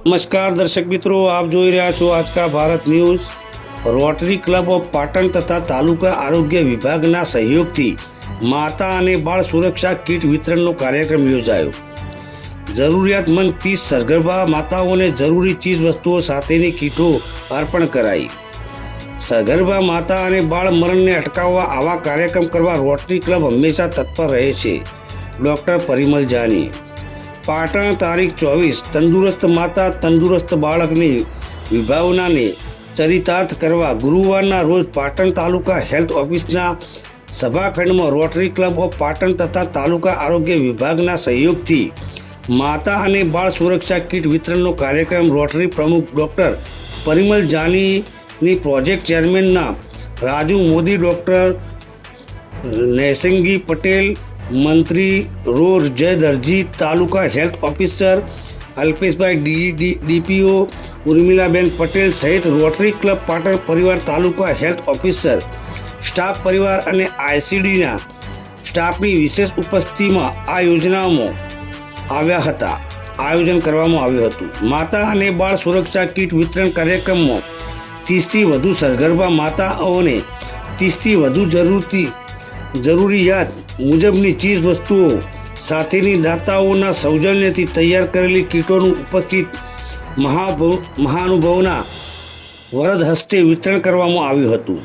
नमस्कार दर्शक मित्रों, आप જોઈ રહ્યા છો आज का Bharat news. Rotary club of Patan તથા તાલુકા આરોગ્ય વિભાગના સહયોગથી માતા અને બાળ સુરક્ષા કીટ વિતરણનો કાર્યક્રમ યોજાયો। જરૂરિયાતમંદ 30 સગર્ભા માતાઓને જરૂરી ચીજ વસ્તુઓ સાથેની કીટો અર્પણ કરાઈ। સગર્ભા માતા અને બાળ મરણને અટકાવવા આવા કાર્યક્રમ કરવા રોટરી ક્લબ હંમેશા તત્પર રહે છે। ડૉક્ટર પરિમલ જાની, પાટણ, તારીખ 24। તંદુરસ્ત માતા તંદુરસ્ત બાળકની વિભાવનાને ચરિતાર્થ કરવા ગુરુવારના રોજ પાટણ તાલુકા હેલ્થ ઓફિસના સભાખંડમાં રોટરી ક્લબ ઓફ પાટણ તથા તાલુકા આરોગ્ય વિભાગના સહયોગથી માતા અને બાળ સુરક્ષા કીટ વિતરણનો કાર્યક્રમ રોટરી પ્રમુખ ડૉક્ટર પરિમલ જાનીની પ્રોજેક્ટ ચેરમેનના રાજુ મોદી, ડૉક્ટર નૈસંગી પટેલ, મંત્રી રો Jay Darji, taluka health officer Alpeshbhai DPO Urmilaben Patel સહિત રોટરી ક્લબ પાટણ પરિવાર, તાલુકા હેલ્થ ઓફિસર સ્ટાફ પરિવાર અને આઈસીડીના સ્ટાફની વિશેષ ઉપસ્થિતિમાં આ યોજનામાં આયોજન કરવામાં આવ્યું હતું। માતા અને બાળ સુરક્ષા કીટ વિતરણ કાર્યક્રમમાં 30થી વધુ સગર્ભા માતાઓને 30થી વધુ જરૂરિયાત મુજબની ચીજ વસ્તુઓ સાથેની દાતાઓના સૌજન્યથી તૈયાર કરેલી કીટોનું ઉપસ્થિત મહાનુભાવોના વરદ હસ્તે વિતરણ કરવામાં આવ્યું હતું।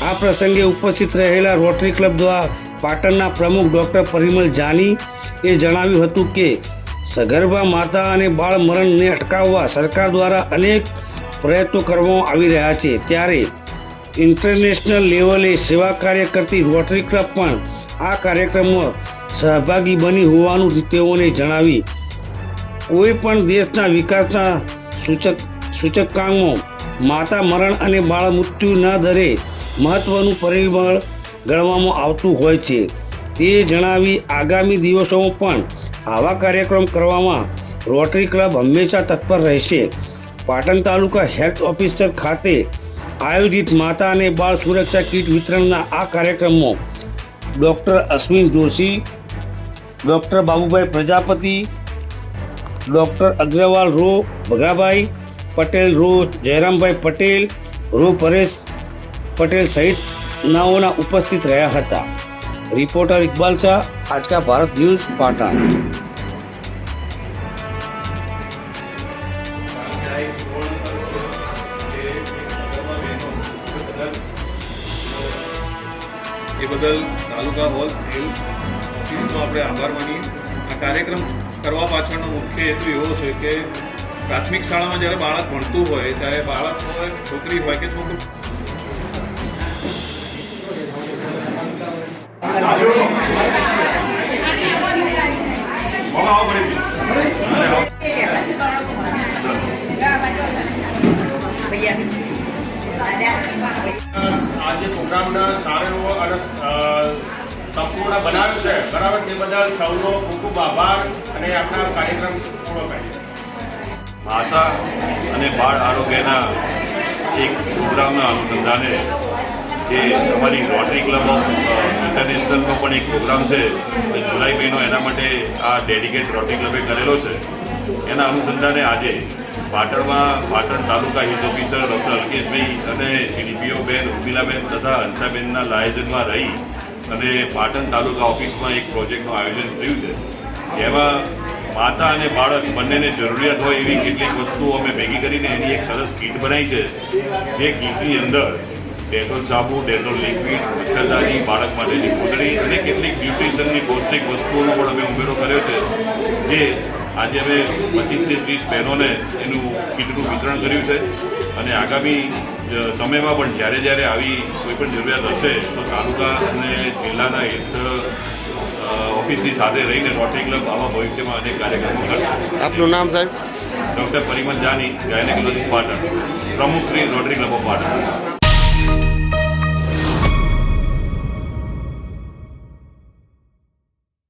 આ પ્રસંગે ઉપસ્થિત રહેલા રોટરી ક્લબ દ્વારા પાટણના પ્રમુખ ડૉક્ટર પરિમલ જાનીએ જણાવ્યું હતું કે સગર્ભા માતા અને બાળ મરણને અટકાવવા સરકાર દ્વારા અનેક પ્રયત્નો કરવામાં આવી રહ્યા છે, ત્યારે ઇન્ટરનેશનલ લેવલે સેવા કાર્ય કરતી રોટરી ક્લબ પણ આ કાર્યક્રમમાં સહભાગી બની હોવાનું તેઓને જણાવી કોઈ પણ દેશના વિકાસના સૂચકાંકમાં માતા મરણ અને બાળ મૃત્યુના દરે મહત્ત્વનું પરિબળ ગણવામાં આવતું હોય છે। તે જણાવી આગામી દિવસોમાં પણ આવા કાર્યક્રમ કરવામાં રોટરી ક્લબ હંમેશા તત્પર રહેશે। પાટણ તાલુકા હેલ્થ ઓફિસર ખાતે આયોજિત માતા અને બાળ સુરક્ષા કીટ વિતરણના આ કાર્યક્રમમાં doctor Ashwin Joshi, doctor Babubhai Prajapati, doctor Agrawal રો ભગાભાઈ પટેલ, રો જયરામભાઈ પટેલ, રો પરેશ પટેલ સહિત નાઓના ઉપસ્થિત રહ્યા હતા। રિપોર્ટર ઇકબાલ શાહ, आज का भारत न्यूज़, पाटण। એ બદલ તાલુકા હેલ્થ ઓફિસનો આપણે આભાર માનીએ। આ કાર્યક્રમ કરવા પાછળનો મુખ્ય હેતુ એવો છે કે પ્રાથમિક શાળામાં જ્યારે બાળક ભણતું હોય ત્યારે બાળક હોય, છોકરી હોય કે છોકરો, આજે પ્રોગ્રામના સારો એવો અને સંપૂર્ણ બનાવ્યો છે, બરાબર, તે બદલ સૌનો ખૂબ ખૂબ આભાર અને આપણા કાર્યક્રમ પૂર્ણ થાય। માતા અને બાળ આરોગ્યના એક પ્રોગ્રામના અનુસંધાને જે અમારી રોટરી ક્લબ ઓફ ઇન્ટરનેશનલનો પણ એક પ્રોગ્રામ છે, જુલાઈ મહિનો એના માટે આ ડેડિકેટ રોટરી ક્લબે કરેલો છે, એના અનુસંધાને આજે પાટણમાં પાટણ તાલુકા હેલ્થ ઓફિસર ડૉક્ટર અલ્કેશભાઈ અને સીડીપીઓ બેન ઉર્મિલાબેન તથા હંસાબેનના આયોજનમાં રહી અને પાટણ તાલુકા ઓફિસમાં એક પ્રોજેક્ટનું આયોજન થયું છે। એમાં માતા અને બાળક બંનેને જરૂરિયાત હોય એવી કેટલીક વસ્તુઓ અમે ભેગી કરીને એની એક સરસ કીટ બનાવી છે। જે કીટની અંદર ડેટોલ સાબુ, ડેટોલ લિક્વિડ, મચ્છરદાની, બાળક માટેની કોથળી અને કેટલીક ન્યુટ્રિશનની પૌષ્ટિક વસ્તુઓનો પણ અમે ઉમેરો કર્યો છે। જે આજે અમે 25થી 30 બહેનોને એનું કીટનું વિતરણ કર્યું છે અને આગામી સમયમાં પણ જ્યારે આવી કોઈ પણ જરૂરિયાત હશે તો તાલુકા અને જિલ્લાના હેલ્થ ઓફિસની સાથે રહીને રોટરી ક્લબ આવા ભવિષ્યમાં અનેક કાર્યક્રમો કરશે। આપનું નામ સાહેબ? ડૉક્ટર પરિમલ જાની, ગાયનેકોલોજીસ્ટ પાટણ, પ્રમુખ Shri rotary club of Patan.